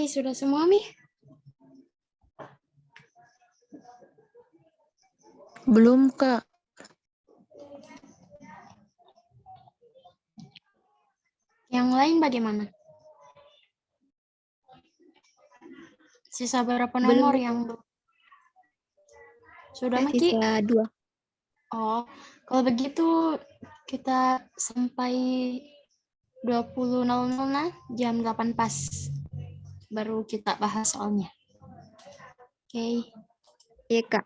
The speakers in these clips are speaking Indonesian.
sudah semua, Mi? Belum, Kak. Yang lain bagaimana? Sisa berapa nomor Belum. yang sudah, Maki? Sisa 2. Oh, kalau begitu kita sampai 20.00 nah, jam 8 pas. Baru kita bahas soalnya. Oke. Iya, Kak.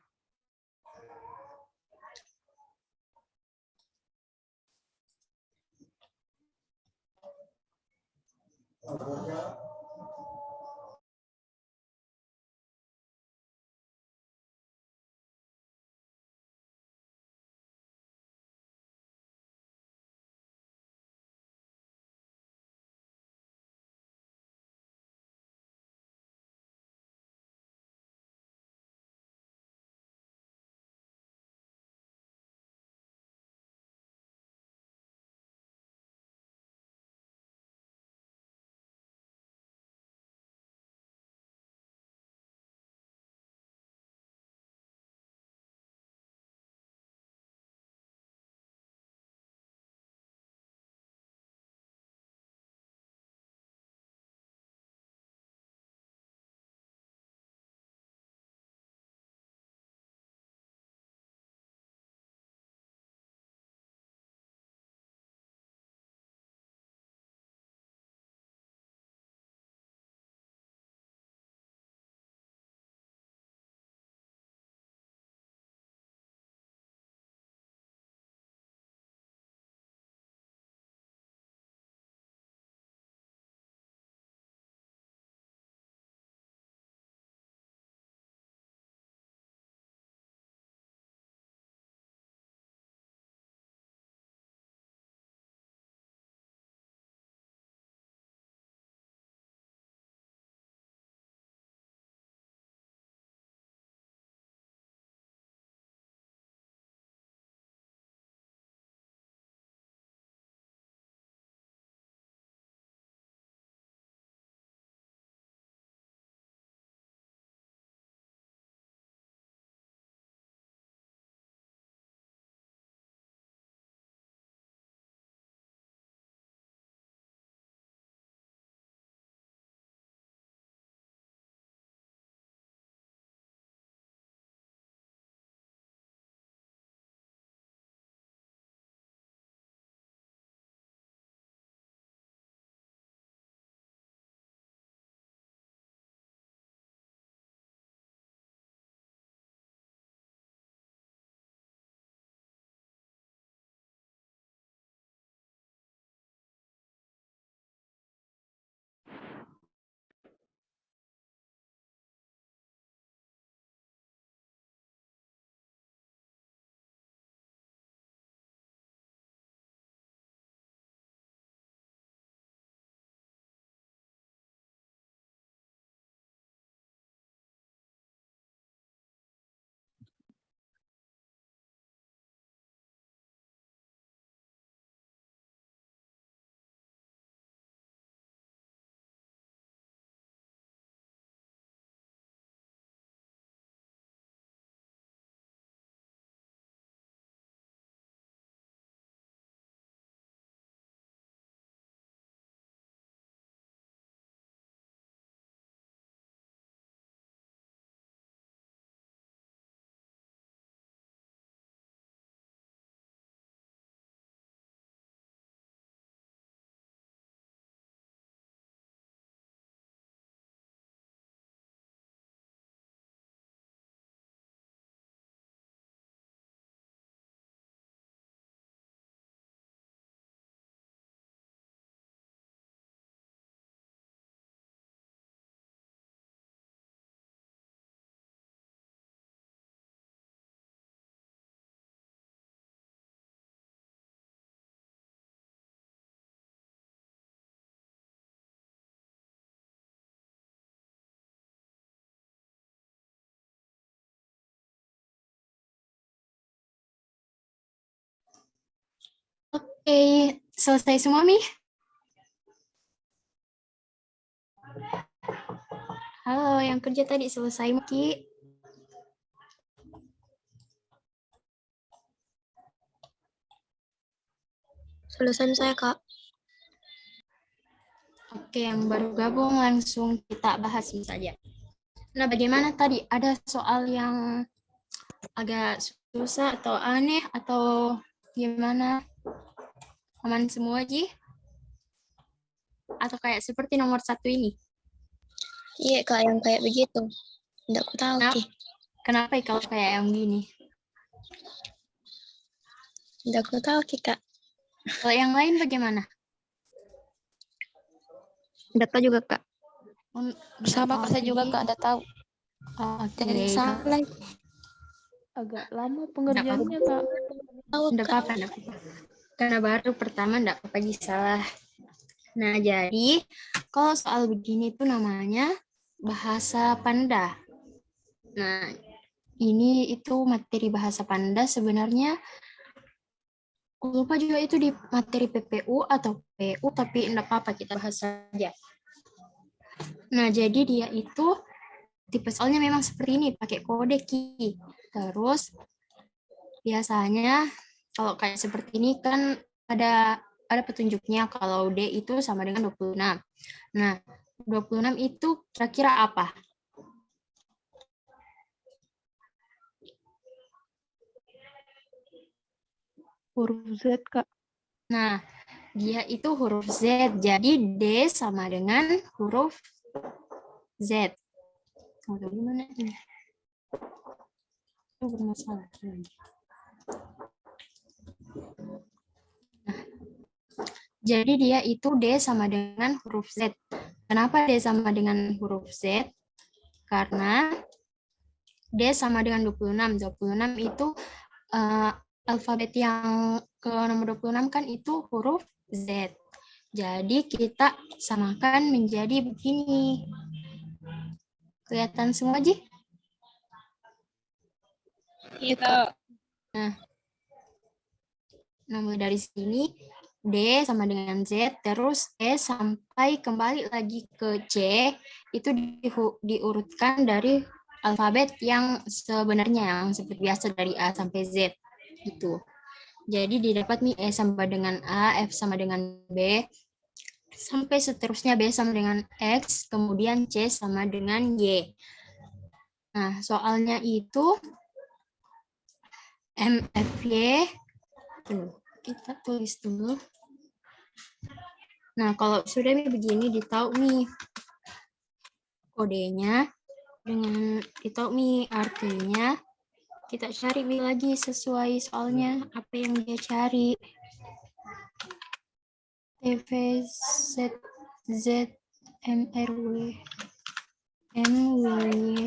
Oke, selesai semua, Mi? Halo, yang kerja tadi selesai, Ki? Selesai saya, Kak. Oke, yang baru gabung langsung kita bahas saja. Nah, bagaimana tadi? Ada soal yang agak susah atau aneh atau gimana? Aman semua, Ji? Atau kayak seperti nomor 1 ini? Iya, Kak, yang kayak begitu. Tidak aku tahu, Ki. Kenapa kalau kayak yang gini? Tidak aku tahu, Ki, Kak. Kalau yang lain bagaimana? Tidak tahu juga, Kak. Sama Kak, saya juga Kak, ada tahu. Oke. Dari sana agak lama pengerjaannya Kak. Enggak apa-apa, enggak apa-apa. Karena baru pertama enggak apa-apa salah. Nah, jadi kalau soal begini itu namanya bahasa Panda. Nah, ini itu materi bahasa Panda sebenarnya aku lupa juga itu di materi PPU atau PU, tapi enggak apa-apa kita bahas saja. Nah, jadi dia itu tipe soalnya memang seperti ini, pakai kode Ki. Terus biasanya kalau kayak seperti ini kan ada petunjuknya kalau D itu sama dengan 26. Nah, 26 itu kira-kira apa? Huruf Z Kak. Nah, dia itu huruf Z. Jadi D sama dengan huruf Z. Atau gimana ini? Itu bermasalah. Nah, jadi dia itu D sama dengan huruf Z. Kenapa D sama dengan huruf Z? Karena D sama dengan 26. 26 itu alfabet yang ke nomor 26 kan itu huruf Z. Jadi kita samakan menjadi begini. Kelihatan semua, Ji? Iya, Kak. Nah, mulai dari sini D sama dengan Z, terus E sampai kembali lagi ke C, itu diurutkan dari alfabet yang sebenarnya, yang seperti biasa dari A sampai Z. Gitu. Jadi didapat nih E sama dengan A, F sama dengan B, sampai seterusnya B sama dengan X, kemudian C sama dengan Y. Nah, soalnya itu MFY, kita tulis dulu. Nah, kalau sudah begini, ditahu nih kodenya, dengan ditahu nih artinya, kita cari lagi sesuai soalnya apa yang dia cari. TVZ ZMRW MW.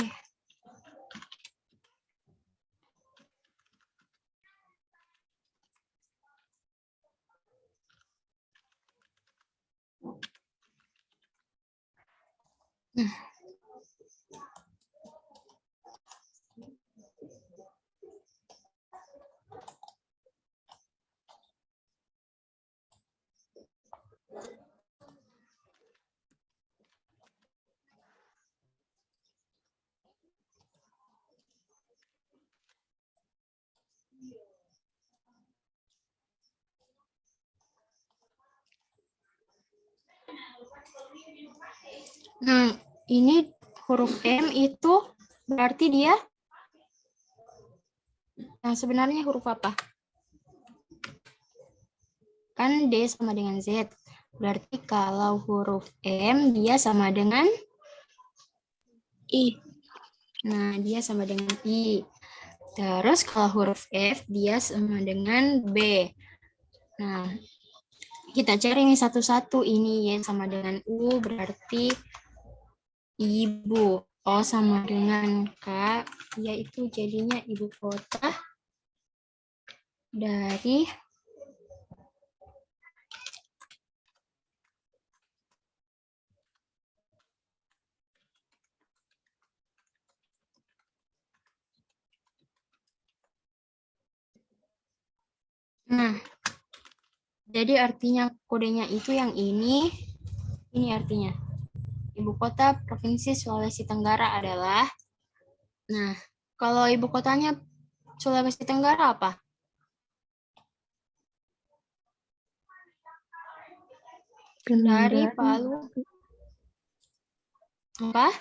Nah, ini huruf M itu berarti dia sebenarnya huruf apa? Kan D sama dengan Z. Berarti kalau huruf M dia sama dengan I. Nah, dia sama dengan I. Terus kalau huruf F dia sama dengan B. Nah, kita cari nih satu-satu. Ini Y sama dengan U berarti ibu. O sama dengan K, yaitu jadinya ibu kota dari Nah, jadi artinya kodenya itu yang ini artinya. ibu kota Provinsi Sulawesi Tenggara adalah, nah, kalau ibu kotanya Sulawesi Tenggara apa? Kendari, Palu, apa?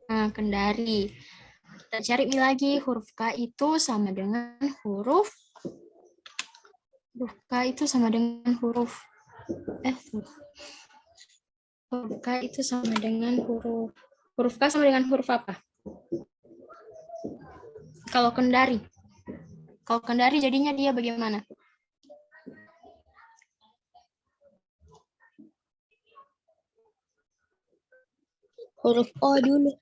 Nah, Kendari. Kita cari lagi, huruf K itu sama dengan huruf K itu sama dengan huruf K itu sama dengan huruf K sama dengan huruf apa? Kalau Kendari jadinya dia bagaimana? Huruf O dulu.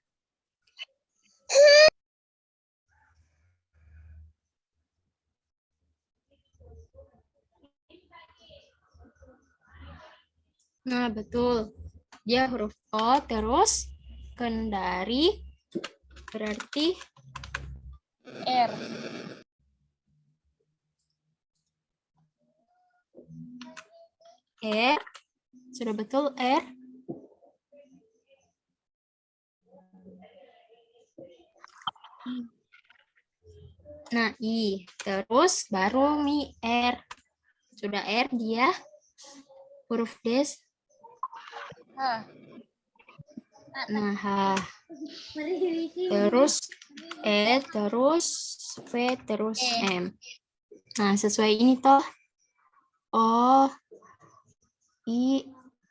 Nah, betul. Dia huruf O, terus Kendari berarti R. R. Sudah betul R? Nah, I. Terus baru Mi R. Sudah R dia huruf D. Nah, H. Terus E, terus V, terus M. Nah, sesuai ini toh. O, I,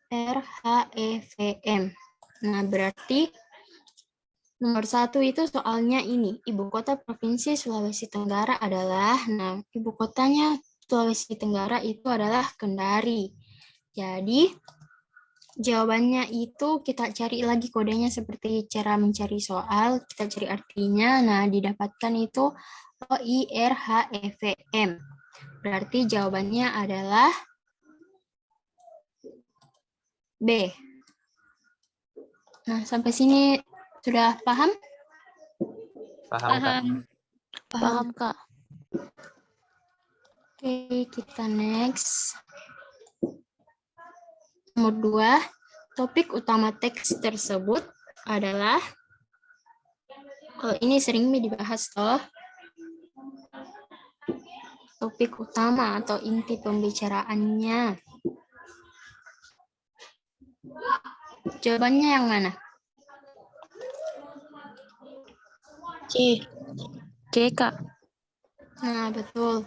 R, H, E, V, M. Nah, berarti nomor 1 itu soalnya ini. Ibu kota Provinsi Sulawesi Tenggara adalah, nah, ibu kotanya Sulawesi Tenggara itu adalah Kendari. Jadi, jawabannya itu kita cari lagi kodenya seperti cara mencari soal, kita cari artinya, nah didapatkan itu OIRHEVM. Berarti jawabannya adalah B. Nah, sampai sini sudah paham? Paham. Paham, Kak. Oke, kita next. Nomor 2, topik utama teks tersebut adalah, kalau ini sering dibahas toh, topik utama atau inti pembicaraannya. Jawabannya yang mana? C. C, Kak. Nah, betul.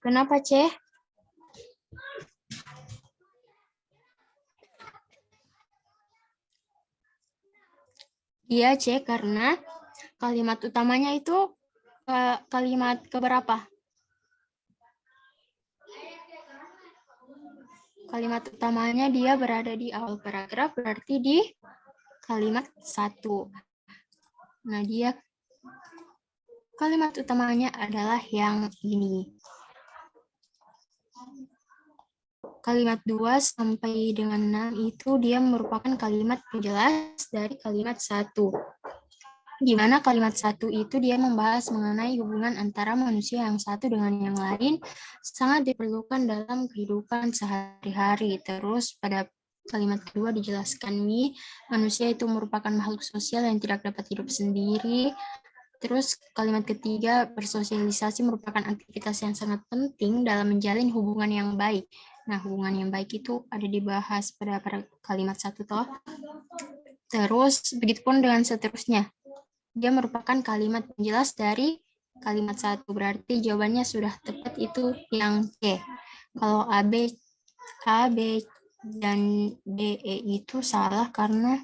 Kenapa C? Iya C, karena kalimat utamanya itu kalimat keberapa? Kalimat utamanya dia berada di awal paragraf, berarti di kalimat 1. Nah, dia kalimat utamanya adalah yang ini. Kalimat 2 sampai dengan 6 itu dia merupakan kalimat penjelas dari kalimat 1. Di mana kalimat 1 itu dia membahas mengenai hubungan antara manusia yang satu dengan yang lain sangat diperlukan dalam kehidupan sehari-hari. Terus pada kalimat kedua dijelaskan manusia itu merupakan makhluk sosial yang tidak dapat hidup sendiri. Terus kalimat ketiga, bersosialisasi merupakan aktivitas yang sangat penting dalam menjalin hubungan yang baik. Nah, hubungan yang baik itu ada dibahas pada kalimat 1 toh. Terus begitupun dengan seterusnya. Dia merupakan kalimat penjelas dari kalimat 1. Berarti jawabannya sudah tepat, itu yang C. Kalau A, B, dan D, E itu salah karena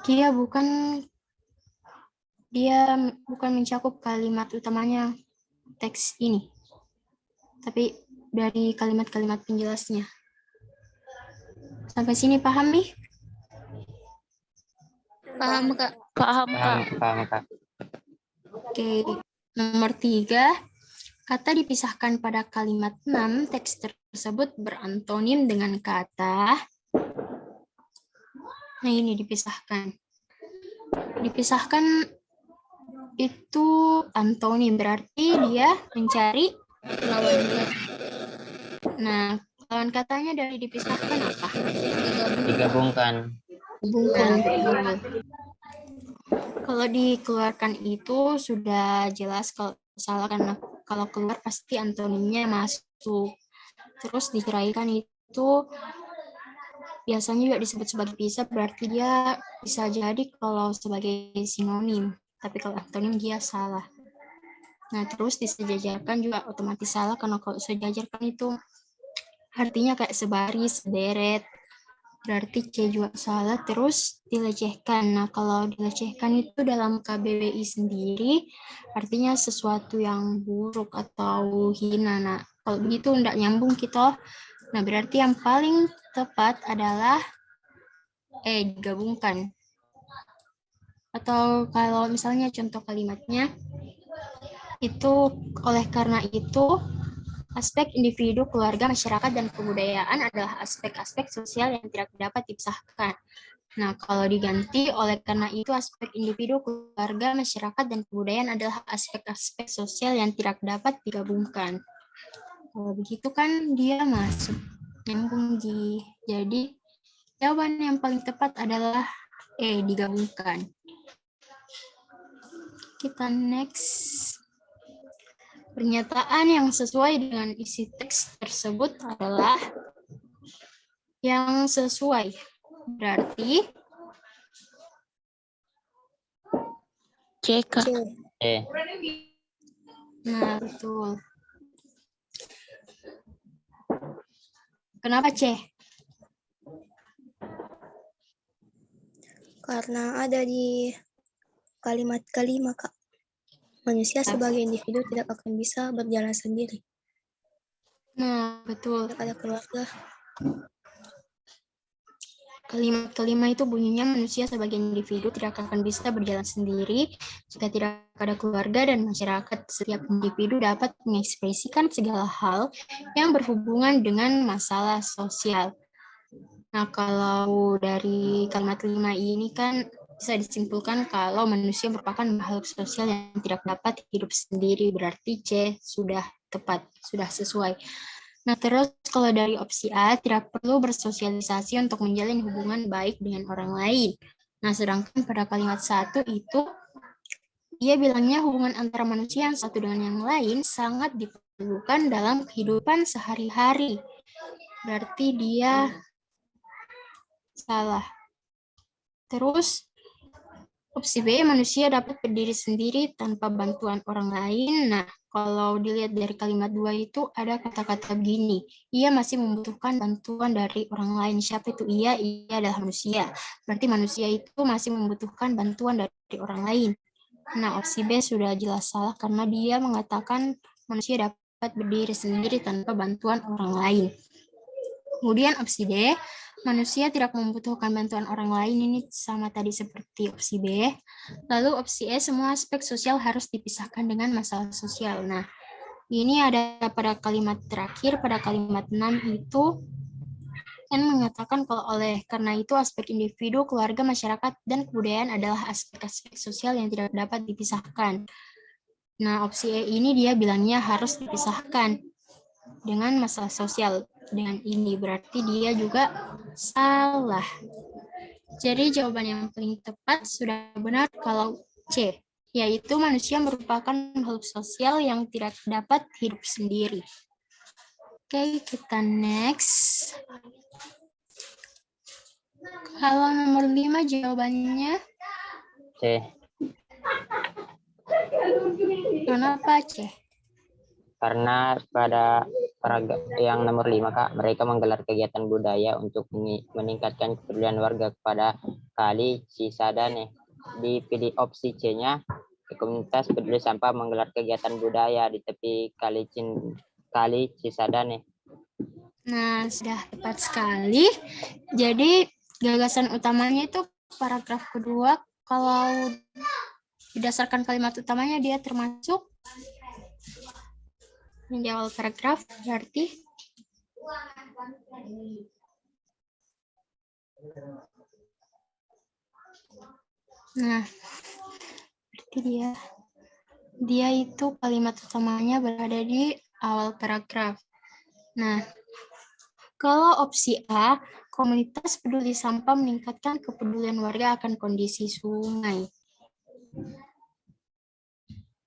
dia bukan mencakup kalimat utamanya teks ini, tapi dari kalimat-kalimat penjelasnya. Sampai sini paham nih? Paham, Kak. Paham, Kak. Paham, Kak. Oke, nomor 3, kata dipisahkan pada kalimat 6, teks tersebut berantonim dengan kata, nah ini dipisahkan. Dipisahkan itu antonim, berarti dia mencari lawannya. Nah, lawan katanya dari dipisahkan apa? Digabungkan. Hubungkan, betul. Kalau dikeluarkan itu sudah jelas kalau salah, karena kalau keluar pasti antonimnya masuk. Terus diceraikan itu biasanya juga disebut sebagai pisah, berarti dia bisa jadi kalau sebagai sinonim. Tapi kalau antonim dia salah. Nah, terus disejajarkan juga otomatis salah, karena kalau sejajarkan itu artinya kayak sebaris, sederet. Berarti C juga salah. Terus dilecehkan. Nah, kalau dilecehkan itu dalam KBBI sendiri artinya sesuatu yang buruk atau hina. Nah, kalau begitu tidak nyambung kita. Nah, berarti yang paling tepat adalah digabungkan. Atau kalau misalnya contoh kalimatnya, itu oleh karena itu aspek individu, keluarga, masyarakat, dan kebudayaan adalah aspek-aspek sosial yang tidak dapat dipisahkan. Nah, kalau diganti oleh karena itu aspek individu, keluarga, masyarakat, dan kebudayaan adalah aspek-aspek sosial yang tidak dapat digabungkan. Kalau begitu kan dia masuk nyambung di. Jadi jawaban yang paling tepat adalah digabungkan. Kita next. Pernyataan yang sesuai dengan isi teks tersebut adalah yang sesuai. Berarti C, Kak. C. nah, betul. Kenapa C? Karena ada di kalimat kelima, Kak. Manusia sebagai individu tidak akan bisa berjalan sendiri. Nah, betul. Tidak ada keluarga. Kalimat kelima itu bunyinya manusia sebagai individu tidak akan bisa berjalan sendiri jika tidak ada keluarga dan masyarakat. Setiap individu dapat mengekspresikan segala hal yang berhubungan dengan masalah sosial. Nah, kalau dari kalimat kelima ini kan bisa disimpulkan kalau manusia merupakan makhluk sosial yang tidak dapat hidup sendiri. Berarti C sudah tepat, sudah sesuai. Nah, terus kalau dari opsi A, tidak perlu bersosialisasi untuk menjalin hubungan baik dengan orang lain. Nah, sedangkan pada kalimat 1 itu, dia bilangnya hubungan antara manusia yang satu dengan yang lain sangat diperlukan dalam kehidupan sehari-hari. Berarti dia salah. Terus, opsi B, manusia dapat berdiri sendiri tanpa bantuan orang lain. Nah, kalau dilihat dari kalimat 2 itu ada kata-kata begini, ia masih membutuhkan bantuan dari orang lain. Siapa itu ia? Ia adalah manusia. Berarti manusia itu masih membutuhkan bantuan dari orang lain. Nah, opsi B sudah jelas salah karena dia mengatakan manusia dapat berdiri sendiri tanpa bantuan orang lain. Kemudian opsi D, manusia tidak membutuhkan bantuan orang lain, ini sama tadi seperti opsi B. Lalu opsi E, semua aspek sosial harus dipisahkan dengan masalah sosial. Nah, ini ada pada kalimat terakhir, pada kalimat 6 itu N mengatakan kalau oleh karena itu aspek individu, keluarga, masyarakat, dan kebudayaan adalah aspek-aspek sosial yang tidak dapat dipisahkan. Nah, opsi E ini dia bilangnya harus dipisahkan dengan masalah sosial. Dengan ini berarti dia juga salah. Jadi jawaban yang paling tepat sudah benar kalau C, yaitu manusia merupakan makhluk sosial yang tidak dapat hidup sendiri. Oke, kita next. Kalau nomor 5 jawabannya C. Kenapa C? Karena pada paragraf yang nomor 5, Kak, mereka menggelar kegiatan budaya untuk meningkatkan kepedulian warga kepada Kali Cisadane. Dipilih opsi C-nya, komunitas peduli sampah menggelar kegiatan budaya di tepi Kali Cisadane. Nah, sudah tepat sekali. Jadi gagasan utamanya itu paragraf kedua, kalau berdasarkan kalimat utamanya dia termasuk di awal paragraf, berarti nah, berarti dia itu kalimat utamanya berada di awal paragraf. Nah, Kalau opsi A, komunitas peduli sampah meningkatkan kepedulian warga akan kondisi sungai.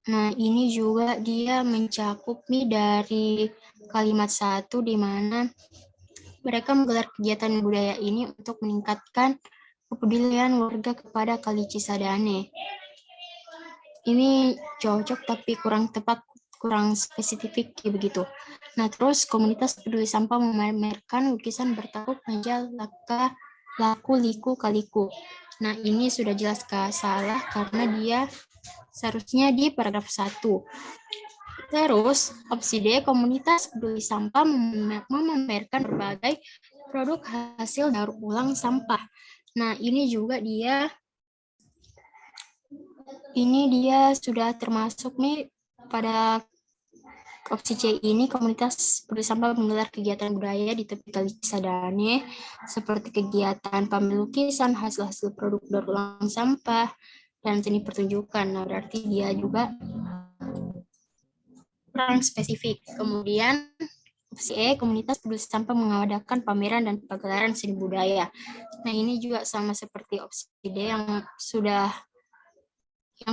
Nah, ini juga dia mencakup nih dari kalimat 1 di mana mereka menggelar kegiatan budaya ini untuk meningkatkan kepedulian warga kepada Kali Cisadane. Ini cocok tapi kurang tepat, kurang spesifik begitu. Nah, terus komunitas peduli sampah memamerkan lukisan bertajuk meja laku liku kaliku. Nah, ini sudah jelas salah karena dia seharusnya di paragraf 1. Terus, opsi D, komunitas peduli sampah memamerkan berbagai produk hasil daur ulang sampah. Nah, ini juga dia sudah termasuk nih pada opsi C ini, komunitas peduli sampah menggelar kegiatan budaya di tepi Kali Cisadane seperti kegiatan pamer lukisan, hasil-hasil produk daur ulang sampah, dan seni pertunjukan. Nah, berarti dia juga kurang spesifik. Kemudian opsi E, komunitas peduli sampah mengadakan pameran dan pagelaran seni budaya. Nah, ini juga sama seperti opsi D yang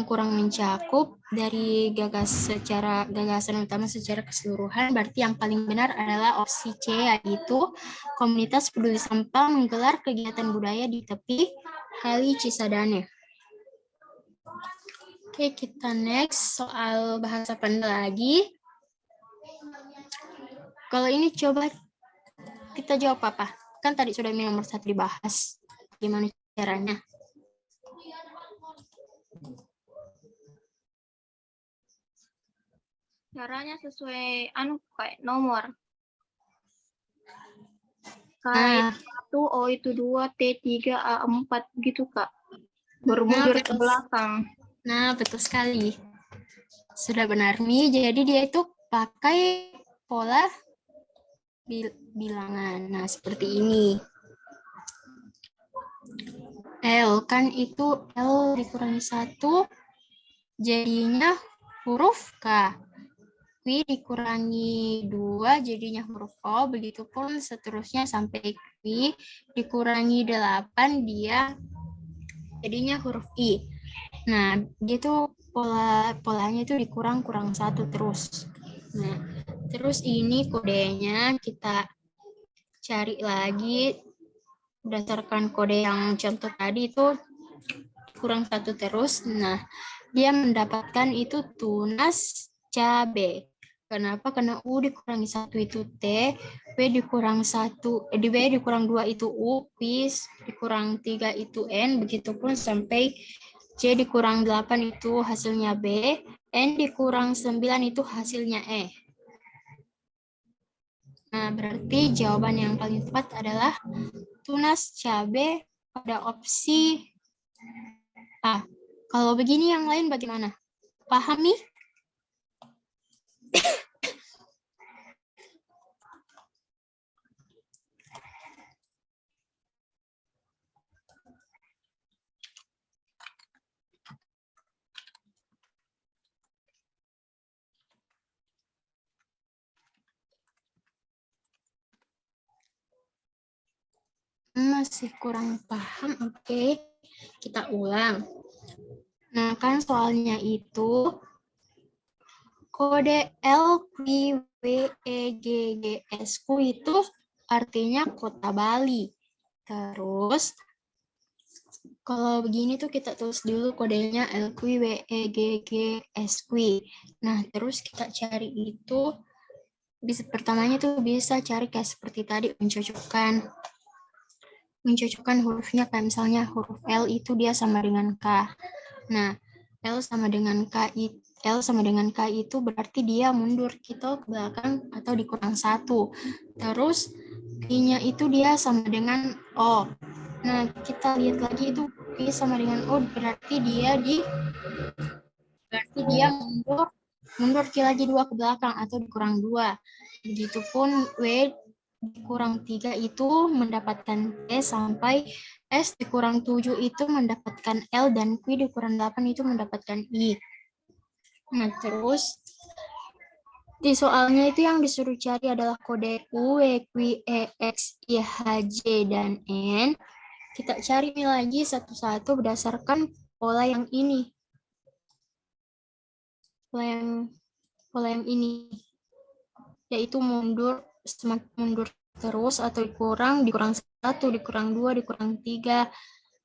kurang mencakup dari gagasan utama secara keseluruhan. Berarti yang paling benar adalah opsi C, yaitu komunitas peduli sampah menggelar kegiatan budaya di tepi Kali Cisadane. Oke, kita next soal bahasa Panda lagi. Kalau ini coba kita jawab apa? Kan tadi sudah nomor 1 dibahas. Gimana caranya? Caranya sesuai kayak nomor. Nah, K1, O itu 2, T3, A4 gitu, Kak. Bermundur ke belakang. Nah, betul sekali. Sudah benar nih. Jadi dia itu pakai pola bilangan. Nah, seperti ini. L kan itu L dikurangi 1 jadinya huruf K. Q dikurangi 2 jadinya huruf O. Begitupun seterusnya sampai Q dikurangi 8 dia jadinya huruf I. Nah, dia tuh polanya itu dikurang 1 terus. Nah, terus ini kodenya kita cari lagi berdasarkan kode yang contoh tadi itu kurang 1 terus. Nah, dia mendapatkan itu tunas cabe. Kenapa? Karena U dikurangi 1 itu T, B dikurang 2 itu U, P dikurang 3 itu N, begitupun sampai C dikurang 8 itu hasilnya B, N dikurang 9 itu hasilnya E. Nah, berarti jawaban yang paling tepat adalah tunas cabe pada opsi A. Kalau begini yang lain bagaimana? Pahami? Masih kurang paham? Oke, kita ulang. Nah, kan soalnya itu kode LQWEGGSQ itu artinya kota Bali. Terus, kalau begini tuh kita tulis dulu kodenya LQWEGGSQ. Nah, terus kita cari itu, pertamanya tuh bisa cari kayak seperti tadi, mencocokkan hurufnya, kayak misalnya huruf L itu dia sama dengan K. Nah, L sama dengan K itu berarti dia mundur gitu ke belakang atau dikurang 1. Terus P-nya itu dia sama dengan O. Nah, kita lihat lagi itu P sama dengan O berarti dia mundur lagi 2 ke belakang atau dikurang 2. Begitupun W dikurang 3 itu mendapatkan T sampai S dikurang 7 itu mendapatkan L dan Q dikurang 8 itu mendapatkan I. Nah, terus Di soalnya itu yang disuruh cari adalah kode U, W, Q, E, X, Y, H, J, dan N. Kita cari lagi satu-satu berdasarkan pola yang ini. Pola yang ini. Yaitu mundur, semakin mundur terus atau dikurang 1, dikurang 2, dikurang 3.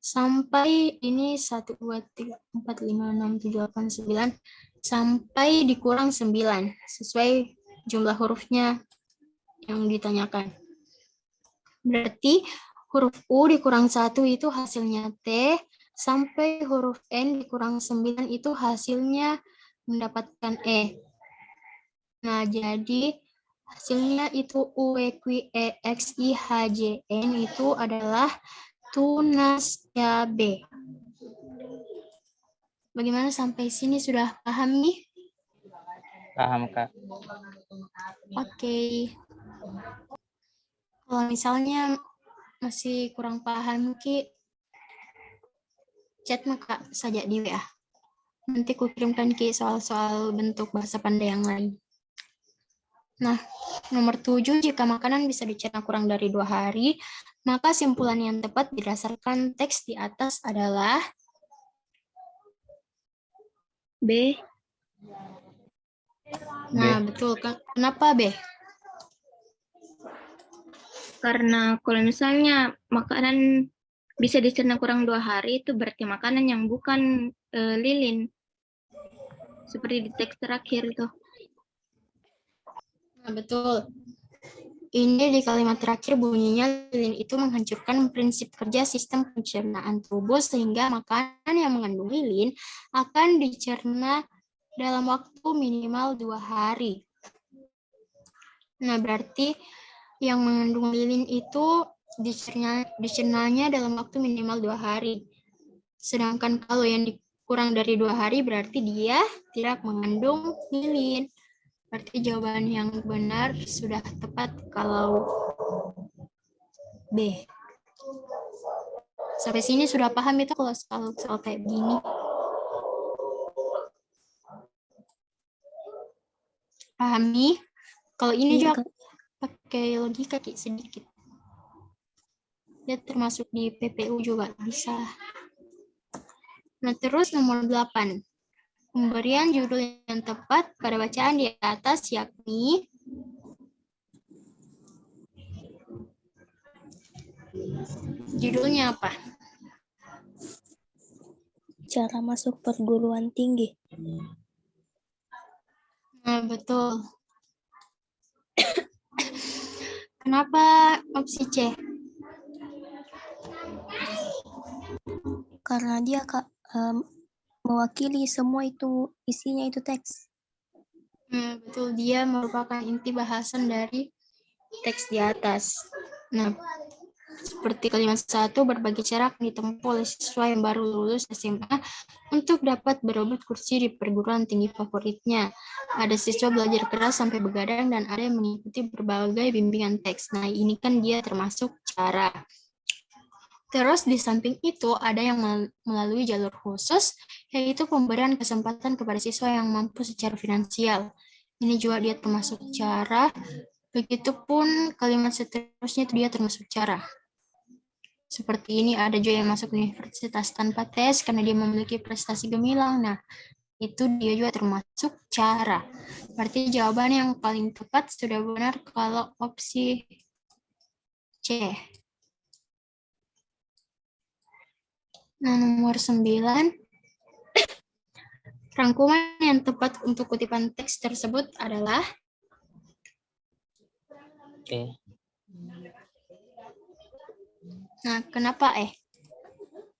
Sampai ini 1, 2, 3, 4, 5, 6, 7, 8, 9. Sampai dikurang 9 sesuai jumlah hurufnya yang ditanyakan. Berarti huruf U dikurang 1 itu hasilnya T, sampai huruf N dikurang 9 itu hasilnya mendapatkan E. Nah, jadi hasilnya itu U, W, Q, E, X, Y, H, J, N itu adalah tunasnya B. Bagaimana sampai sini sudah paham nih? Paham, Kak. Oke. Kalau misalnya masih kurang paham, Ki, chat maka saja di WA. Nanti ku kirimkan Ki soal-soal bentuk bahasa pandai yang lain. Nah, nomor 7, jika makanan bisa dicerna kurang dari 2 hari, maka simpulan yang tepat berdasarkan teks di atas adalah B. Nah, betul. Kenapa B? Karena kalau misalnya makanan bisa dicerna kurang 2 hari, itu berarti makanan yang bukan lilin. Seperti di teks terakhir itu. Nah, betul. Ini di kalimat terakhir bunyinya lilin itu menghancurkan prinsip kerja sistem pencernaan tubuh sehingga makanan yang mengandung lilin akan dicerna dalam waktu minimal 2 hari. Nah, berarti yang mengandung lilin itu dicernanya dalam waktu minimal 2 hari. Sedangkan kalau yang kurang dari 2 hari berarti dia tidak mengandung lilin. Berarti jawaban yang benar sudah tepat kalau B. Sampai sini sudah paham itu kalau soal kayak begini. Pahami? Kalau ini Iya, juga Kak. pakai logika sedikit. Dia termasuk di PPU juga bisa. Nah, terus nomor 8. Pemberian judul yang tepat pada bacaan di atas yakni judulnya apa? Cara masuk perguruan tinggi. Nah, betul. Kenapa opsi C? Karena dia, Kak, mewakili semua itu, isinya itu teks. Betul, dia merupakan inti bahasan dari teks di atas. Nah, seperti kalimat 1, berbagai cara akan ditempuh oleh siswa yang baru lulus SMA untuk dapat berebut kursi di perguruan tinggi favoritnya. Ada siswa belajar keras sampai begadang dan ada yang mengikuti berbagai bimbingan teks. Nah, ini kan dia termasuk cara. Terus di samping itu ada yang melalui jalur khusus, yaitu pemberian kesempatan kepada siswa yang mampu secara finansial. Ini juga dia termasuk cara, begitupun kalimat seterusnya itu dia termasuk cara. Seperti ini ada juga yang masuk universitas tanpa tes karena dia memiliki prestasi gemilang. Nah, itu dia juga termasuk cara. Berarti jawaban yang paling tepat sudah benar kalau opsi C. Nah, nomor 9. Rangkuman yang tepat untuk kutipan teks tersebut adalah E. Nah, kenapa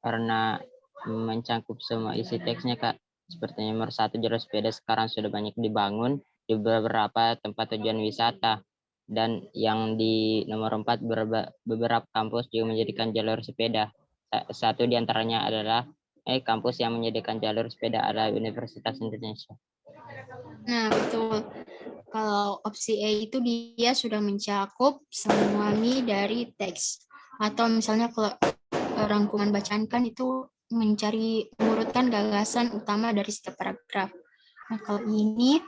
Karena mencangkup semua isi teksnya, Kak. Seperti nomor 1, jalur sepeda sekarang sudah banyak dibangun di beberapa tempat tujuan wisata. Dan yang di nomor 4, beberapa kampus juga menjadikan jalur sepeda. Satu di antaranya adalah kampus yang menyediakan jalur sepeda adalah Universitas Indonesia. Nah, betul. Kalau opsi E itu dia sudah mencakup semua dari teks. Atau misalnya kalau rangkuman bacaan kan itu mengurutkan gagasan utama dari setiap paragraf. Nah, kalau ini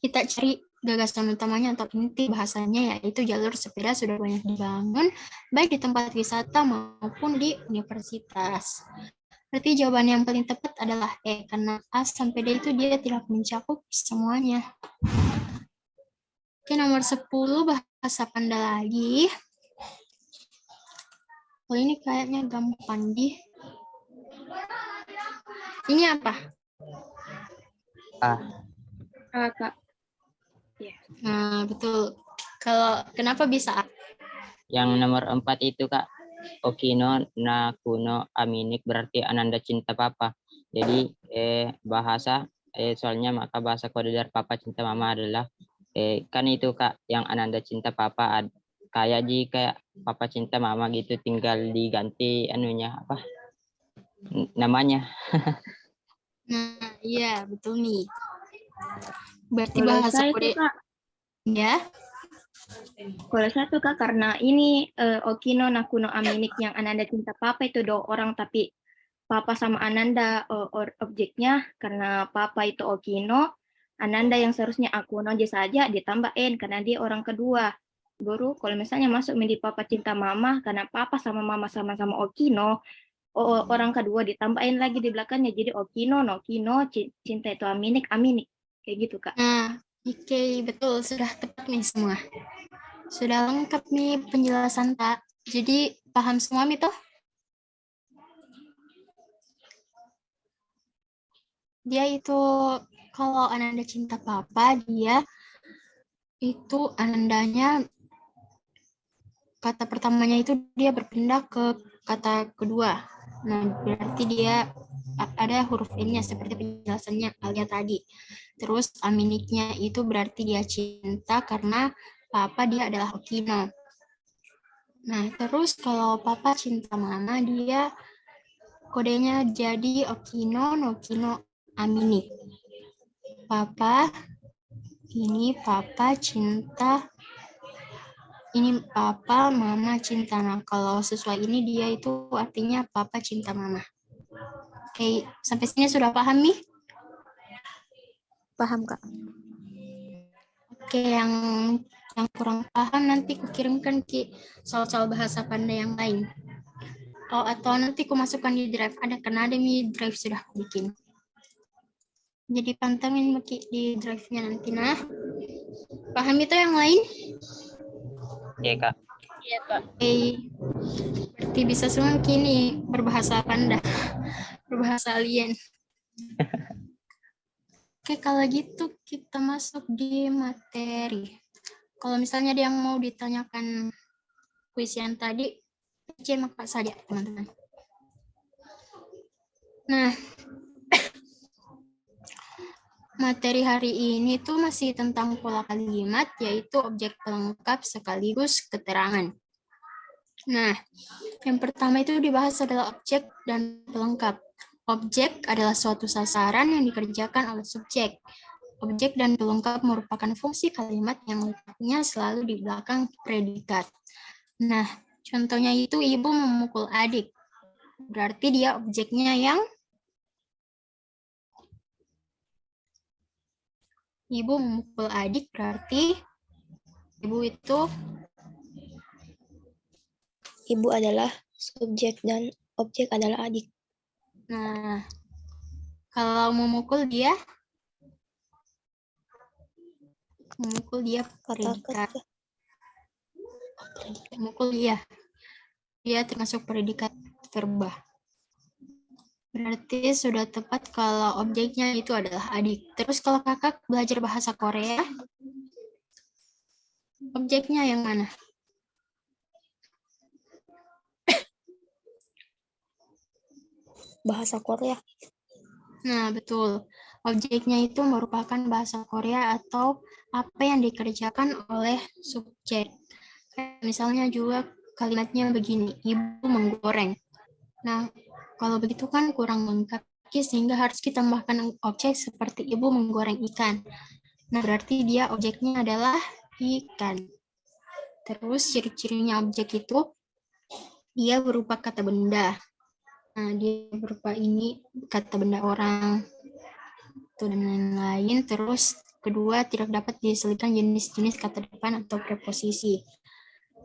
kita cari Gagasan utamanya atau inti bahasanya yaitu jalur sepeda sudah banyak dibangun, baik di tempat wisata maupun di universitas. Berarti jawaban yang paling tepat adalah E, karena A sampai D itu dia tidak mencakup semuanya. Oke, nomor 10 bahasa Panda lagi. Oh, ini kayaknya gampang di. Ini apa? Kak. Nah, betul. Kalau kenapa bisa A? Yang nomor 4 itu Kak, Okino na kuno aminik berarti Ananda cinta papa. Jadi bahasa soalnya maka bahasa koridor papa cinta mama adalah kan itu Kak yang Ananda cinta papa kayak papa cinta mama gitu, tinggal diganti anunya apa namanya. Nah, iya, betul nih. Berarti Kalau bahasa saya Korea tuh Kak, ya. kalau saya tuh Kak, karena ini Okino Nakuno Aminik yang Ananda cinta papa itu 2 orang, tapi papa sama Ananda objeknya, karena papa itu Okino, Ananda yang seharusnya Akuno aja saja ditambah N karena dia orang kedua. Baru kalau misalnya masuk menjadi papa cinta mama, karena papa sama mama sama-sama Okino, orang kedua ditambahin lagi di belakangnya, jadi Okino, Nokino, cinta itu Aminik, Aminik. Kayak gitu Kak. Nah, oke, betul. Sudah tepat nih semua. Sudah lengkap nih penjelasan Kak. Jadi paham semua Mi toh? Dia itu kalau Ananda cinta papa, dia itu Anandanya kata pertamanya itu dia berpindah ke kata kedua. Nah, berarti dia ada huruf N-nya seperti penjelasannya Alia tadi. Terus aminiknya itu berarti dia cinta karena papa dia adalah Okino. Nah, terus kalau papa cinta mama, dia kodenya jadi Okino, Nokino, Aminik. Papa, ini papa cinta, ini papa, mama cinta. Nah, kalau sesuai ini dia itu artinya papa cinta mama. Oke, sampai sini sudah paham nih? Paham, Kak. Oke, yang kurang paham nanti kukirimkan Ki soal-soal bahasa Panda yang lain. Oh, atau nanti ku masukkan di drive. Ada karena ada di drive sudah aku bikin. Jadi pantengin Ki di drive-nya nanti. Nah, paham itu yang lain? Iya Kak. Iya Kak. Oke, berarti bisa semua kini berbahasa Panda, berbahasa alien. Oke, kalau gitu kita masuk di materi. Kalau misalnya ada yang mau ditanyakan kuis yang tadi, maka saja teman-teman. Nah, materi hari ini tuh masih tentang pola kalimat, yaitu objek pelengkap sekaligus keterangan. Nah, yang pertama itu dibahas adalah objek dan pelengkap. Objek adalah suatu sasaran yang dikerjakan oleh subjek. Objek dan pelengkap merupakan fungsi kalimat yang letaknya selalu di belakang predikat. Nah, contohnya itu ibu memukul adik. Berarti dia objeknya yang ibu memukul adik, berarti ibu itu Ibu adalah subjek dan objek adalah adik. nah, kalau memukul dia predikat. Memukul dia termasuk predikat verba. Berarti sudah tepat kalau objeknya itu adalah adik. Terus kalau kakak belajar bahasa Korea, objeknya yang mana? Bahasa Korea. Nah, betul. Objeknya itu merupakan bahasa Korea atau apa yang dikerjakan oleh subjek. Misalnya juga kalimatnya begini, ibu menggoreng. Nah, kalau begitu kan kurang lengkap, sehingga harus ditambahkan objek seperti ibu menggoreng ikan. Nah, berarti dia objeknya adalah ikan. Terus ciri-cirinya objek itu, dia berupa kata benda. Nah, dia berupa ini kata benda orang, dan lain-lain. Terus kedua, tidak dapat diselipkan jenis-jenis kata depan atau preposisi.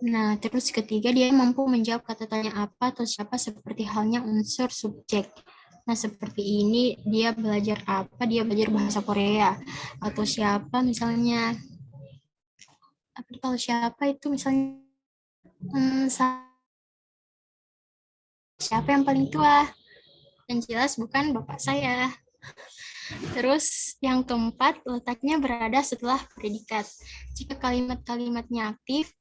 Nah, terus ketiga, dia mampu menjawab kata tanya apa atau siapa seperti halnya unsur subjek. Nah, seperti ini dia belajar apa? Dia belajar bahasa Korea. Atau siapa misalnya, kalau siapa itu misalnya, siapa yang paling tua? Yang jelas bukan bapak saya. Terus yang keempat, letaknya berada setelah predikat. Jika kalimatnya aktif,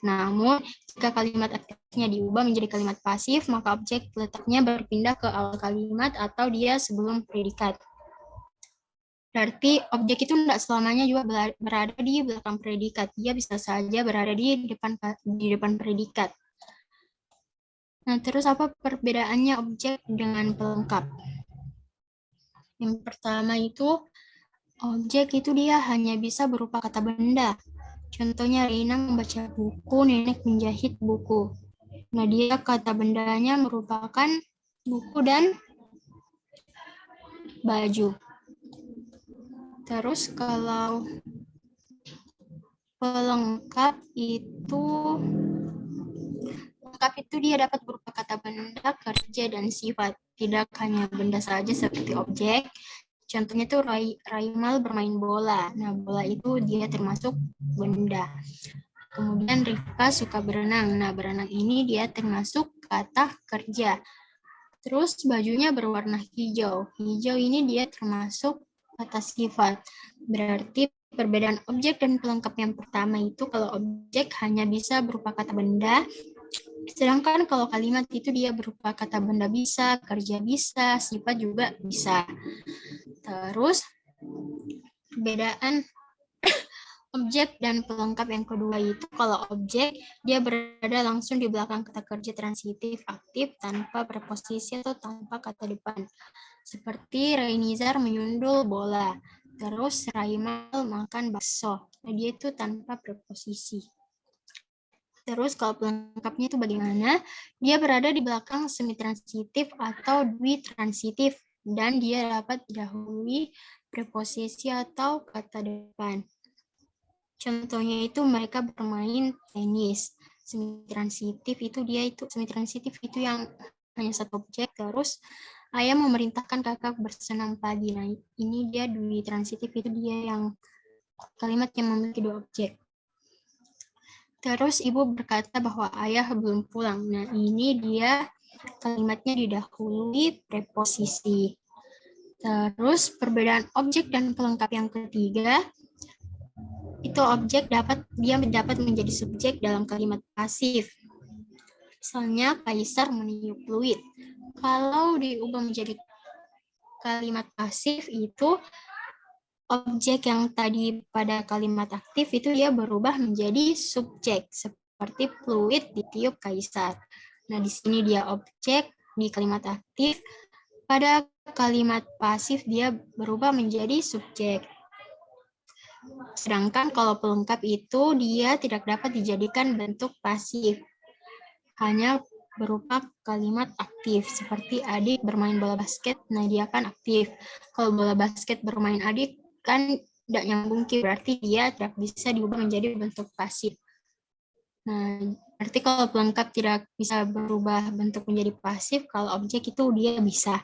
namun jika kalimat aktifnya diubah menjadi kalimat pasif, maka objek letaknya berpindah ke awal kalimat atau dia sebelum predikat. Berarti objek itu tidak selamanya juga berada di belakang predikat. Dia bisa saja berada di depan predikat. Nah, terus apa perbedaannya objek dengan pelengkap? Yang pertama itu, objek itu dia hanya bisa berupa kata benda. Contohnya, Rina membaca buku, Nenek menjahit buku. Nah, dia kata bendanya merupakan buku dan baju. Terus kalau pelengkap itu dia dapat berupa kata benda, kerja, dan sifat. Tidak hanya benda saja seperti objek. Contohnya itu Raimal bermain bola. Nah, bola itu dia termasuk benda. Kemudian Rifka suka berenang. Nah, berenang ini dia termasuk kata kerja. Terus bajunya berwarna hijau. Hijau ini dia termasuk kata sifat. Berarti perbedaan objek dan pelengkap yang pertama itu kalau objek hanya bisa berupa kata benda, sedangkan kalau kalimat itu dia berupa kata benda bisa, kerja bisa, sifat juga bisa. Terus perbedaan objek dan pelengkap yang kedua itu kalau objek dia berada langsung di belakang kata kerja transitif aktif tanpa preposisi atau tanpa kata depan. Seperti Rainizar menyundul bola. Terus Raimal makan bakso. Nah, dia itu tanpa preposisi. Terus kalau pelengkapnya itu bagaimana? Dia berada di belakang semitransitif atau dwitransitif dan dia dapat didahului preposisi atau kata depan. Contohnya itu mereka bermain tenis. Semitransitif itu yang hanya satu objek. Terus ayah memerintahkan kakak bersenam pagi. Nah, ini dia dwitransitif, itu dia yang kalimat yang memiliki dua objek. Terus ibu berkata bahwa ayah belum pulang. Nah, ini dia kalimatnya didahului preposisi. Terus perbedaan objek dan pelengkap yang ketiga, itu objek dapat menjadi subjek dalam kalimat pasif. Misalnya Kaisar meniup fluid. Kalau diubah menjadi kalimat pasif itu objek yang tadi pada kalimat aktif itu dia berubah menjadi subjek seperti fluid ditiup Kaisar. Nah, di sini dia objek di kalimat aktif. Pada kalimat pasif dia berubah menjadi subjek. Sedangkan kalau pelengkap itu dia tidak dapat dijadikan bentuk pasif. Hanya berupa kalimat aktif seperti adik bermain bola basket. Nah, dia kan aktif. Kalau bola basket bermain adik kan tidak nyambung, berarti dia tidak bisa diubah menjadi bentuk pasif. Nah, berarti kalau pelengkap tidak bisa berubah bentuk menjadi pasif, kalau objek itu dia bisa.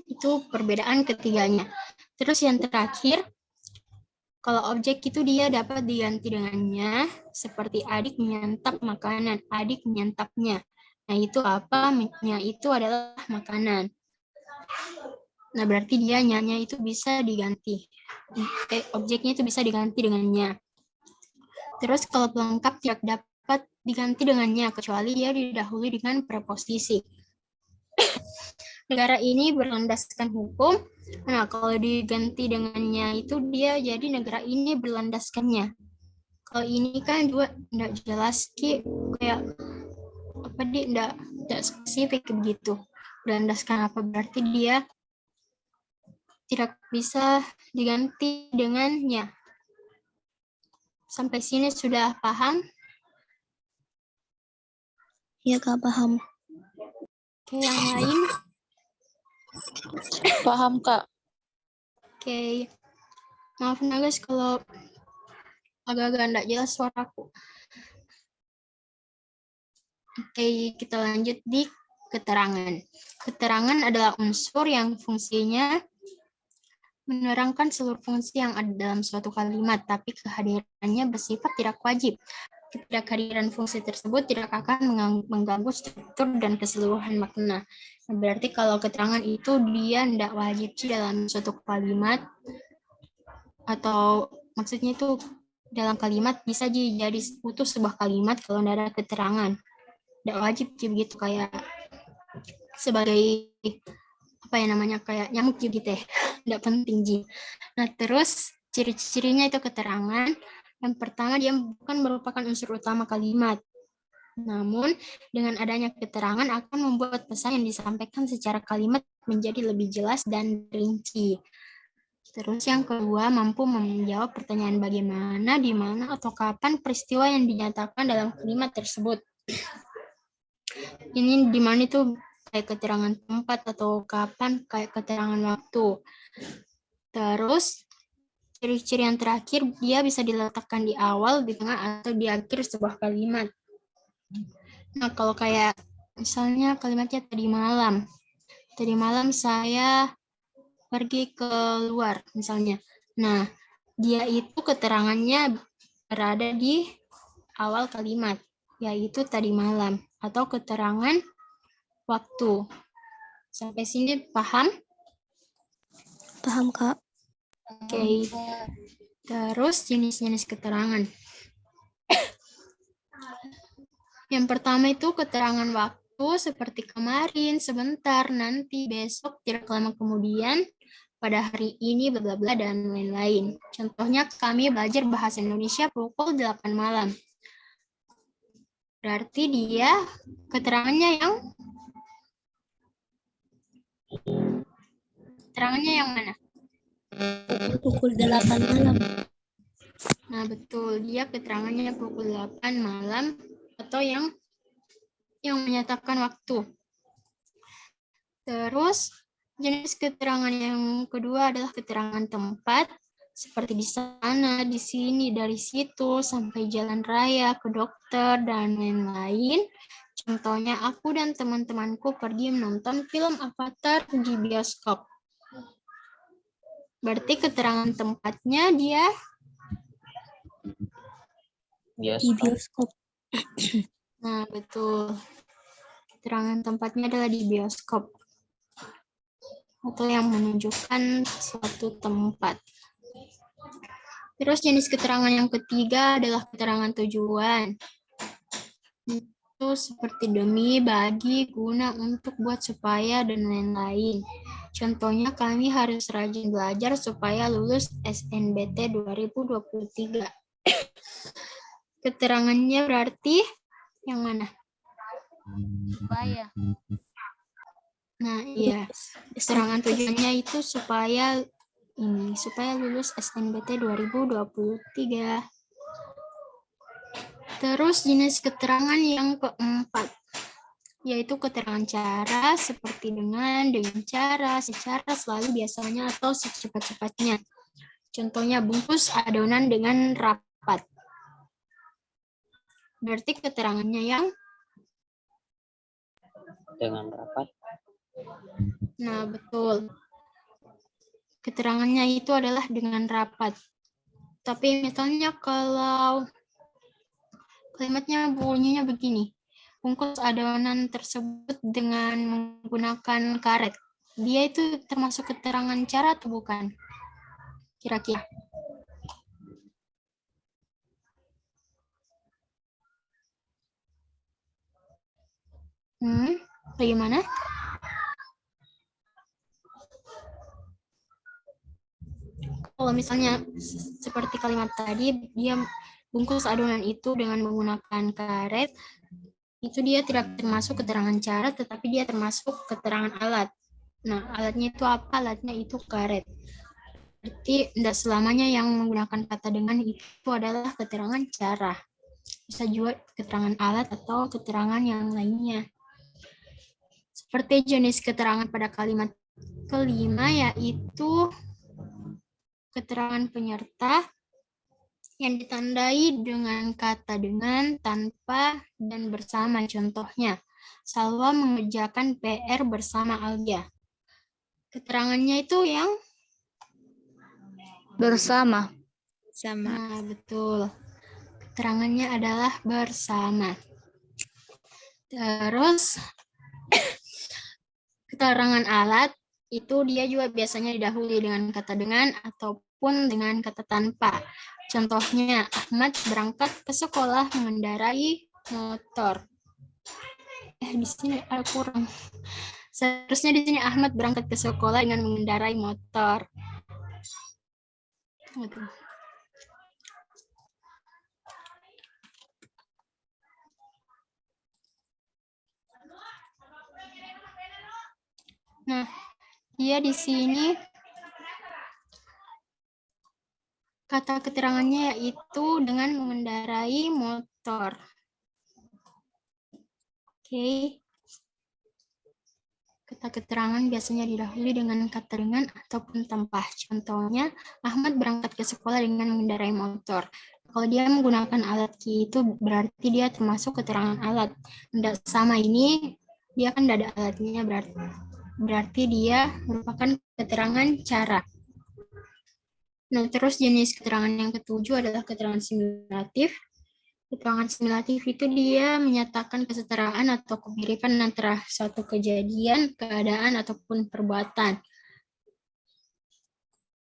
Itu perbedaan ketiganya. Terus yang terakhir, kalau objek itu dia dapat diganti dengannya, seperti adik menyantap makanan, adik menyantapnya. Nah, itu apa? Nya itu adalah makanan. Nah, berarti dia nya itu bisa diganti. Objeknya itu bisa diganti dengannya. Terus kalau pelengkap tidak dapat diganti dengannya, kecuali dia didahului dengan preposisi. Negara ini berlandaskan hukum. Nah, kalau diganti dengannya itu dia jadi negara ini berlandaskannya. Kalau ini kan juga tidak jelas, kayak apa tidak spesifik begitu. Berlandaskan apa, berarti dia tidak bisa diganti dengannya. Sampai sini sudah paham? Iya, Kak, paham. Oke, yang lain? Paham, Kak. Oke. Maaf nah guys kalau agak-agak enggak jelas suaraku. Oke, kita lanjut di keterangan. Keterangan adalah unsur yang fungsinya menerangkan seluruh fungsi yang ada dalam suatu kalimat, tapi kehadirannya bersifat tidak wajib. Ketidakhadiran fungsi tersebut tidak akan mengganggu struktur dan keseluruhan makna. Nah, berarti kalau keterangan itu dia tidak wajib sih dalam suatu kalimat, atau maksudnya itu dalam kalimat bisa jadi utuh sebuah kalimat kalau tidak ada keterangan. Tidak wajib sih begitu, kayak sebagai apa ya namanya, kayak nyamuk gitu ya, tidak penting Ji. Nah terus ciri-cirinya itu keterangan. Yang pertama, dia bukan merupakan unsur utama kalimat, namun dengan adanya keterangan akan membuat pesan yang disampaikan secara kalimat menjadi lebih jelas dan rinci. Terus yang kedua, mampu menjawab pertanyaan bagaimana, di mana, atau kapan peristiwa yang dinyatakan dalam kalimat tersebut. Ini di mana itu kayak keterangan tempat, atau kapan kayak keterangan waktu. Terus ciri-ciri yang terakhir, dia bisa diletakkan di awal, di tengah, atau di akhir sebuah kalimat. Nah, kalau kayak misalnya kalimatnya tadi malam saya pergi keluar misalnya. Nah, dia itu keterangannya berada di awal kalimat, yaitu tadi malam, atau keterangan waktu. Sampai sini paham? Paham, Kak. Oke. Terus jenis-jenis keterangan. Yang pertama itu keterangan waktu, seperti kemarin, sebentar, nanti, besok, tidak lama kemudian, pada hari ini, bla bla bla, dan lain-lain. Contohnya kami belajar bahasa Indonesia pukul 8 malam. Berarti dia keterangannya yang mana? Pukul 8 malam. Nah, betul. Dia keterangannya pukul 8 malam, atau yang menyatakan waktu. Terus jenis keterangan yang kedua adalah keterangan tempat, seperti di sana, di sini, dari situ, sampai jalan raya, ke dokter, dan lain-lain. Contohnya, aku dan teman-temanku pergi menonton film Avatar di bioskop. Berarti keterangan tempatnya dia Di bioskop. Nah, betul. Keterangan tempatnya adalah di bioskop, atau yang menunjukkan suatu tempat. Terus jenis keterangan yang ketiga adalah keterangan tujuan. Itu seperti demi, bagi, guna, untuk, buat, supaya, dan lain-lain. Contohnya, kami harus rajin belajar supaya lulus SNBT 2023. Keterangannya berarti yang mana? Supaya. Nah, iya. Keterangan tujuannya itu supaya lulus SNBT 2023. Terus jenis keterangan yang keempat, yaitu keterangan cara, seperti dengan cara, secara, selalu, biasanya, atau secepat-cepatnya. Contohnya, bungkus adonan dengan rapat. Berarti keterangannya yang dengan rapat. Nah, betul. Keterangannya itu adalah dengan rapat. Tapi misalnya kalau kalimatnya bunyinya begini, bungkus adonan tersebut dengan menggunakan karet. Dia itu termasuk keterangan cara atau bukan? Kira-kira. Bagaimana? Kalau misalnya seperti kalimat tadi, dia bungkus adonan itu dengan menggunakan karet, itu dia tidak termasuk keterangan cara, tetapi dia termasuk keterangan alat. Nah, alatnya itu apa? Alatnya itu karet. Berarti tidak selamanya yang menggunakan kata dengan itu adalah keterangan cara. Bisa juga keterangan alat atau keterangan yang lainnya. Seperti jenis keterangan pada kalimat kelima, yaitu keterangan penyerta yang ditandai dengan kata dengan, tanpa, dan bersama. Contohnya, Salwa mengerjakan PR bersama Alia. Keterangannya itu yang Bersama. nah, betul. Keterangannya adalah bersama. Terus, keterangan alat itu dia juga biasanya didahului dengan kata dengan ataupun dengan kata tanpa. Contohnya, Ahmad berangkat ke sekolah mengendarai motor. Di sini ada kurang. Seharusnya di sini Ahmad berangkat ke sekolah dengan mengendarai motor. Nah, dia di sini kata keterangannya yaitu dengan mengendarai motor. Oke. Kata keterangan biasanya didahului dengan kata dengan ataupun tanpa. Contohnya, Ahmad berangkat ke sekolah dengan mengendarai motor. Kalau dia menggunakan alat ki itu berarti dia termasuk keterangan alat. Tidak sama ini, dia kan tidak ada alatnya, berarti dia merupakan keterangan cara. Nah, terus jenis keterangan yang ketujuh adalah keterangan simulatif. Keterangan simulatif itu dia menyatakan kesetaraan atau kemiripan antara suatu kejadian, keadaan, ataupun perbuatan.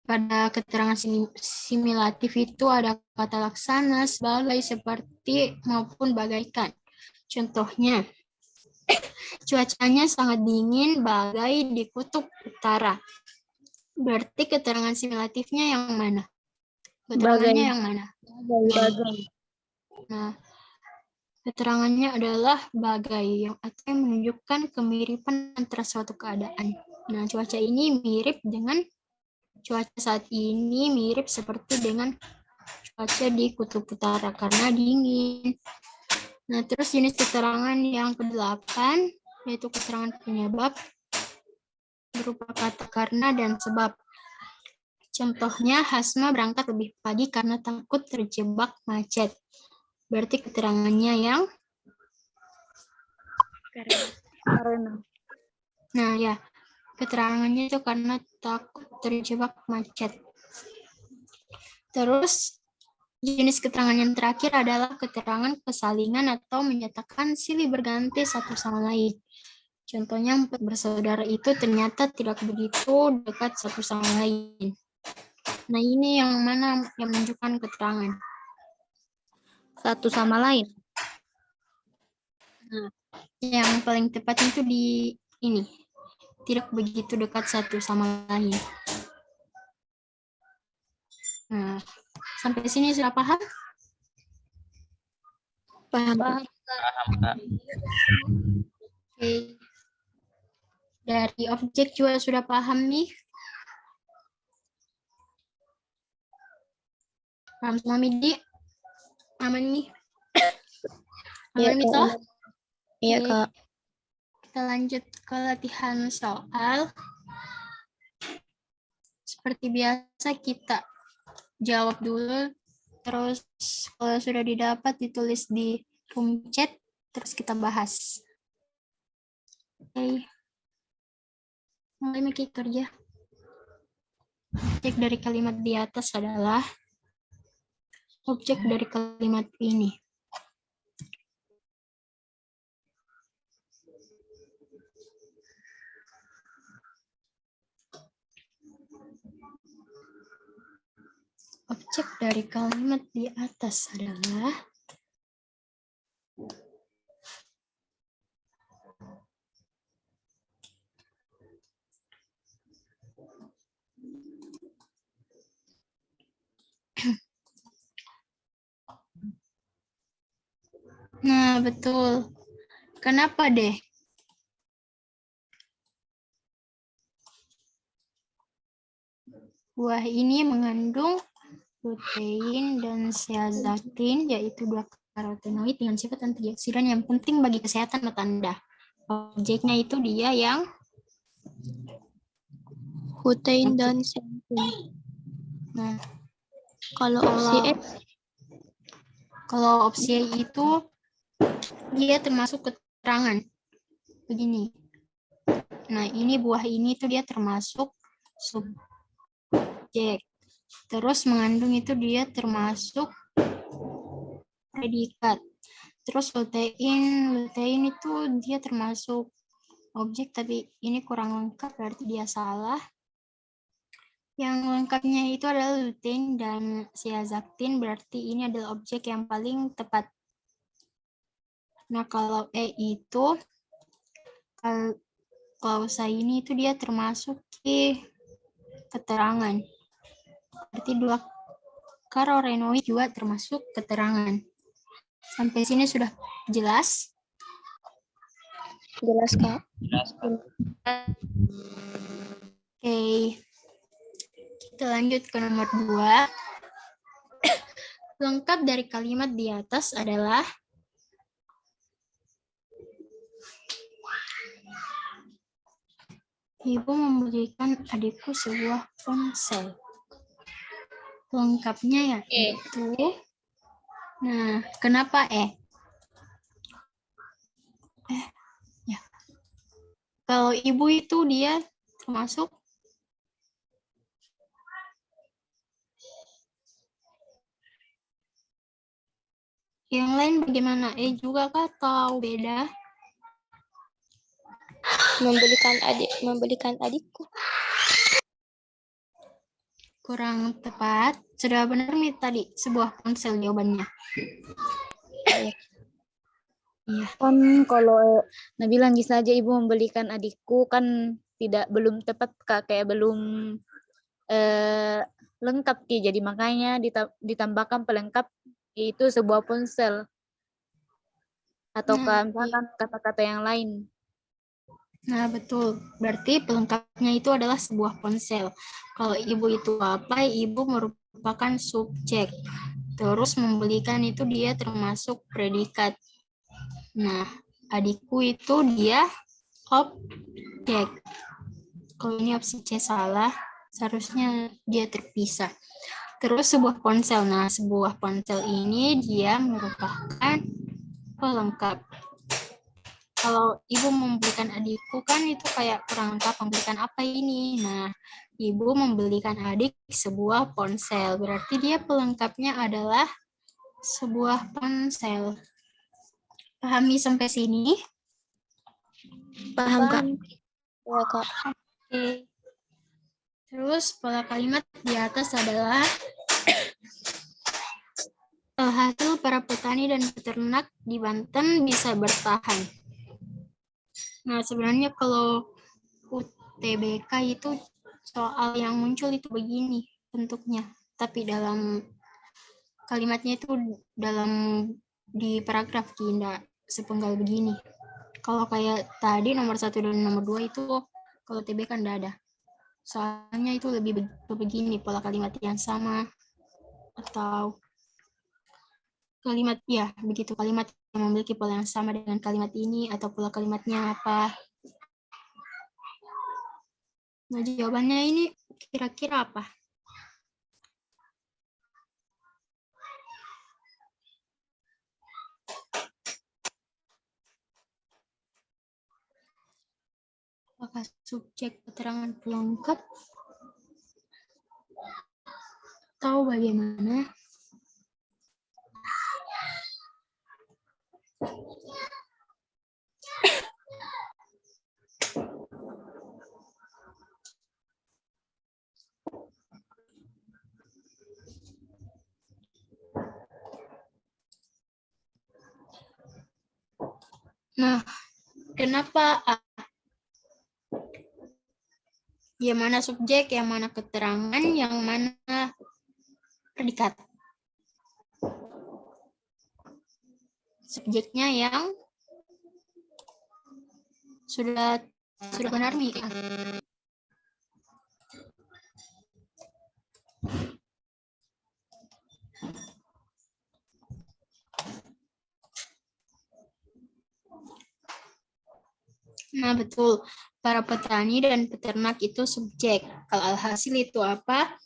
Pada keterangan simulatif itu ada kata laksana, sebagai, seperti, maupun bagaikan. Contohnya, cuacanya sangat dingin bagai di kutub utara. Berarti keterangan simulatifnya yang mana? Keterangannya yang mana? Bagai. Nah, keterangannya adalah bagai yang akan menunjukkan kemiripan antara suatu keadaan. Nah, cuaca ini mirip dengan cuaca saat ini mirip seperti dengan cuaca di kutub utara karena dingin. Nah, terus jenis keterangan yang ke-8 yaitu keterangan penyebab berupa kata karena dan sebab. Contohnya, Hasma berangkat lebih pagi karena takut terjebak macet. Berarti keterangannya yang Karena. nah ya, keterangannya itu karena takut terjebak macet. Terus jenis keterangan yang terakhir adalah keterangan kesalingan atau menyatakan silih berganti satu sama lain. Contohnya, 4 bersaudara itu ternyata tidak begitu dekat satu sama lain. Nah, ini yang mana yang menunjukkan keterangan? Satu sama lain. Nah, yang paling tepat itu di ini. Tidak begitu dekat satu sama lain. Nah, sampai sini sudah paham? Paham. Paham, Kak. Oke. Dari objek juga sudah paham nih. Paham semua, Midi? Aman nih? Iya, Aman, Mito? Iya, Oke. Kak. Kita lanjut ke latihan soal. Seperti biasa kita jawab dulu, terus kalau sudah didapat ditulis di room chat, terus kita bahas. Oke. Mulai Miki kerja. Objek dari kalimat di atas adalah objek dari kalimat ini. Objek dari kalimat di atas adalah nah, betul. Kenapa deh? Buah ini mengandung protein dan zeaxanthin, yaitu 2 karotenoid dengan sifat antioksidan yang penting bagi kesehatan mata Anda. Objeknya itu dia yang Protein dan zeaxanthin. Nah, Kalau opsi E, kalau opsi A itu dia termasuk keterangan. Begini. Nah, ini buah ini tuh dia termasuk subjek. Terus mengandung itu dia termasuk predikat. Terus lutein itu dia termasuk objek, tapi ini kurang lengkap, berarti dia salah. Yang lengkapnya itu adalah lutein dan zeaxanthin, berarti ini adalah objek yang paling tepat. Nah, kalau E itu, klausa ini itu dia termasuk keterangan. Berarti dua karorenoid juga termasuk keterangan. Sampai sini sudah jelas? jelas Kak. Oke. Kita lanjut ke nomor 2. Lengkap dari kalimat di atas adalah ibu memberikan adikku sebuah ponsel. Lengkapnya yaitu, nah, kenapa ya. Kalau ibu itu dia termasuk yang lain bagaimana? Juga kah atau beda? Membelikan adikku. Kurang tepat. Sudah benar nih tadi sebuah ponsel jawabannya. Iya. Kan kalau Nabila saja ibu membelikan adikku kan belum tepat Kak, kayak belum lengkap Ki. Jadi makanya ditambahkan pelengkap yaitu sebuah ponsel. Atau misalkan kata-kata yang lain. Nah, betul. Berarti pelengkapnya itu adalah sebuah ponsel. Kalau ibu itu apa? Ibu merupakan subjek. Terus membelikan itu dia termasuk predikat. Nah, adikku itu dia objek. Kalau ini opsi C salah, seharusnya dia terpisah. Terus sebuah ponsel. Nah, sebuah ponsel ini dia merupakan pelengkap. Kalau ibu membelikan adikku kan itu kayak kurang lengkap, membelikan apa ini? Nah, ibu membelikan adik sebuah ponsel. Berarti dia pelengkapnya adalah sebuah ponsel. Pahami sampai sini? Paham Kak? Ya Kak. Oke. Terus pola kalimat di atas adalah hasil para petani dan peternak di Banten bisa bertahan. Nah, sebenarnya kalau UTBK itu soal yang muncul itu begini bentuknya, tapi dalam kalimatnya itu di paragraf tidak sepenggal begini. Kalau kayak tadi nomor 1 dan nomor 2 itu kalau TBK kan tidak ada. Soalnya itu lebih begini, pola kalimat yang sama atau kalimat begitu, kalimat yang memiliki pola yang sama dengan kalimat ini atau pola kalimatnya apa. Nah, jawabannya ini kira-kira apa? Apakah subjek keterangan pelengkap? Atau bagaimana? Nah, kenapa yang mana subjek, yang mana keterangan, yang mana predikat? Subjeknya yang sudah benar nih. Nah, betul. Para petani dan peternak itu subjek. Kalau alhasil itu apa?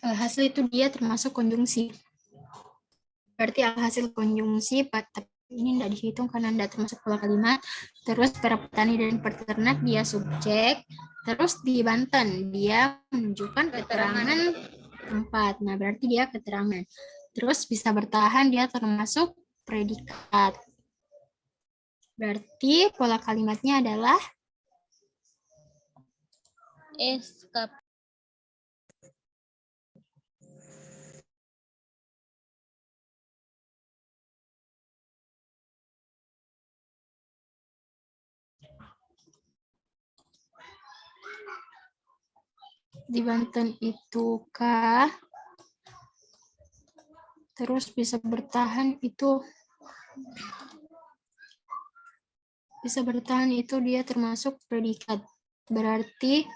Alhasil itu dia termasuk konjungsi. Berarti alhasil konjungsi, tapi ini tidak dihitung karena tidak termasuk pola kalimat. Terus para petani dan peternak dia subjek. Terus di Banten dia menunjukkan keterangan tempat. Nah, berarti dia keterangan. Terus bisa bertahan dia termasuk predikat. Berarti pola kalimatnya adalah SKP. di Banten itu kah? Terus bisa bertahan itu dia termasuk predikat. Berarti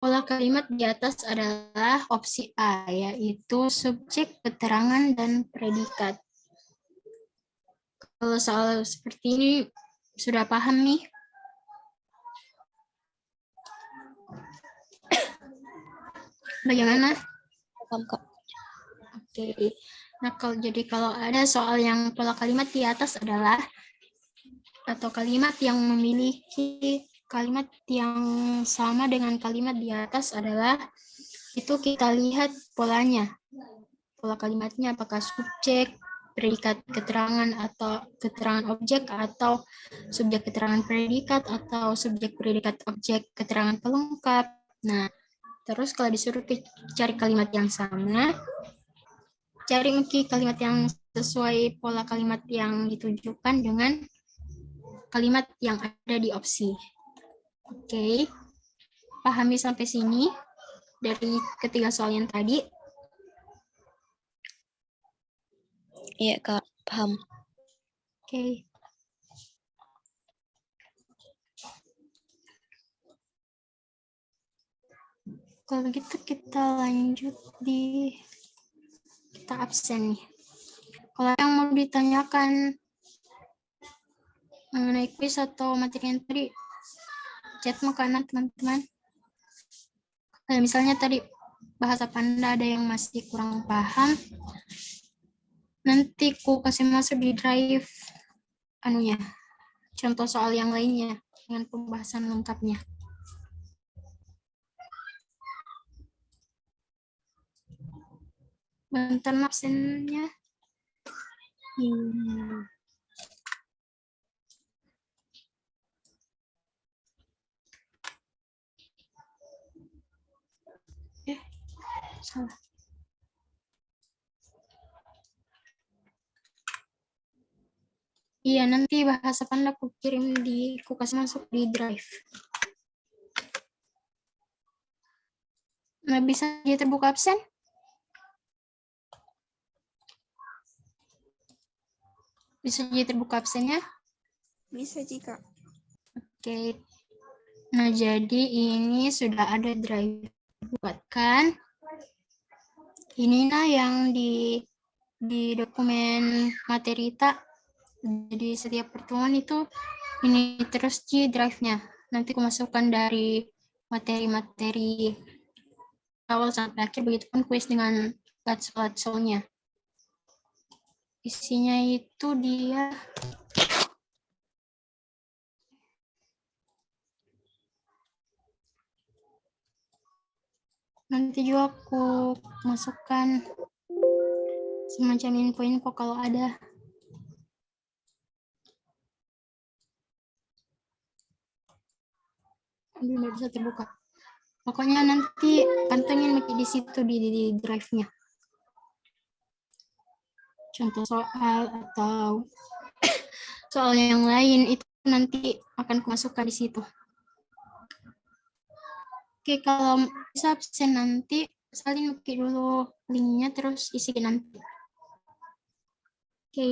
pola kalimat di atas adalah opsi A, yaitu subjek, keterangan, dan predikat. Kalau soal seperti ini sudah paham nih? Bagaimana? Paham, Kak. Oke. Nah, kalau ada soal yang pola kalimat di atas adalah atau kalimat yang memiliki kalimat yang sama dengan kalimat di atas adalah itu kita lihat polanya. Pola kalimatnya apakah subjek, predikat keterangan atau keterangan objek atau subjek keterangan predikat atau subjek predikat objek keterangan pelengkap. Nah, terus kalau disuruh cari kalimat yang sama, cari kalimat yang sesuai pola kalimat yang ditunjukkan dengan kalimat yang ada di opsi. Oke, pahami sampai sini dari ketiga soal yang tadi. Iya, Kak. Paham. Oke. Kalau gitu kita lanjut kita absen nih. Kalau yang mau ditanyakan mengenai kuis atau materi yang tadi, chat mau kanan teman-teman. Misalnya tadi bahasa Panda ada yang masih kurang paham, nanti ku kasih masuk di drive contoh soal yang lainnya dengan pembahasan lengkapnya. Bentar absennya. Salah. Iya, nanti bahasa Panda aku kirim ku kasih masuk di drive. Nah, bisa dia terbuka absen? Bisa dia terbuka absennya? Bisa, Jika. Oke. Nah, jadi ini sudah ada drive buatkan. Ini yang di dokumen materi tak. Jadi setiap pertemuan itu ini terus di drive-nya. Nanti aku masukkan dari materi-materi awal sampai akhir, begitupun kuis dengan latsol-latsolnya. Isinya itu dia nanti juga aku masukkan semacam info-info kalau ada. Belum bisa terbuka. Pokoknya nanti pantengin di situ di drive-nya. Contoh soal atau soal yang lain itu nanti akan kumasukkan di situ. Oke, kalau bisa absen nanti salin dulu linknya terus isi nanti. Oke.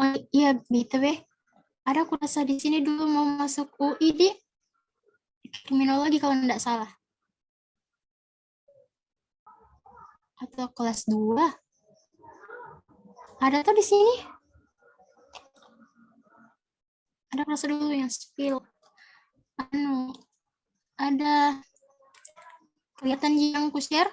Oh iya, BTW. Ada aku rasa di sini dulu mau masuk UI di kriminologi kalau tidak salah. Atau kelas 2. Ada tuh di sini. Ada kelas dulu yang spill. Ada kelihatan yang ku share?